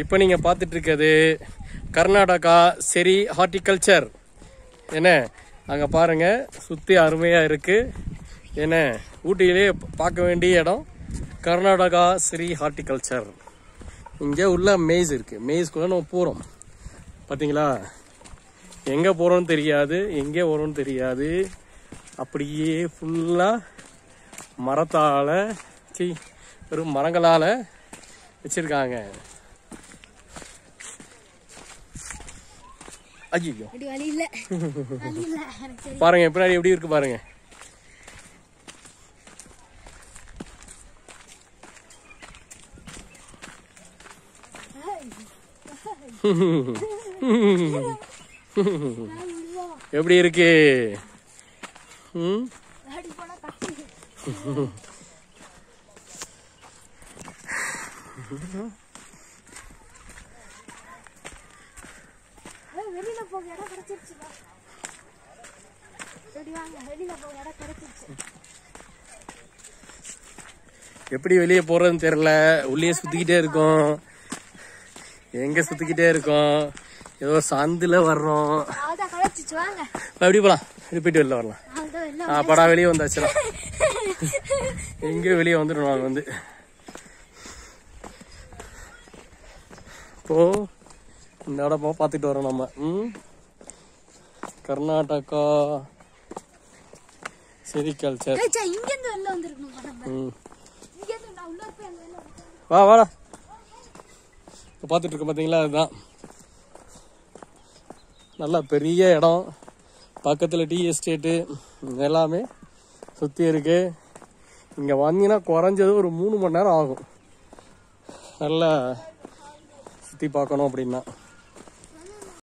இப்போ நீங்கள் பார்த்துட்டு இருக்கிறது கர்நாடகா செரி ஹார்டிகல்ச்சர். என்ன அங்கே பாருங்கள், சுற்றி அருமையாக இருக்குது. என்ன ஊட்டியிலே பார்க்க வேண்டிய இடம் கர்நாடகா செரி ஹார்டிகல்ச்சர். இங்கே உள்ள மேஸ் இருக்குது, மேஸ்க்குள்ளே நம்ம போகிறோம். பார்த்தீங்களா, எங்கே போகிறோன்னு தெரியாது, எங்கே வரோன்னு தெரியாது. அப்படியே ஃபுல்லாக மரத்தால் வெறும் மரங்களால் வச்சிருக்காங்க. ஐயோ பாருங்க பின்னாடி எப்படி இருக்கு பாருங்க. எப்படி இருக்கு? எப்படி வெளியே போறதுன்னு தெரியல. உள்ளே சுத்திக்கிட்டே இருக்கோம், எங்க சுத்திக்கிட்டே இருக்கோம். ஏதோ சந்துல வர்றோம். எப்படி போலாம், இது போயிட்டு வெளில வரலாம். படா வெளியே வந்தாச்சுல, எங்கேயும் வெளியே வந்துடும். நாங்க வந்து இப்போ இந்த இடம் பார்த்துட்டு வரோம் நம்ம. கர்நாடகா செரிகல்ச்சர். வா வாடா, பார்த்துட்டு இருக்க பார்த்தீங்களா, அதுதான் நல்லா பெரிய இடம். பக்கத்தில் டீ எஸ்டேட்டு எல்லாமே சுற்றி இருக்கு. இங்கே வந்தீங்கன்னா குறைஞ்சது ஒரு 3 மணி நேரம் ஆகும் நல்லா சுற்றி பார்க்கணும் அப்படின்னா.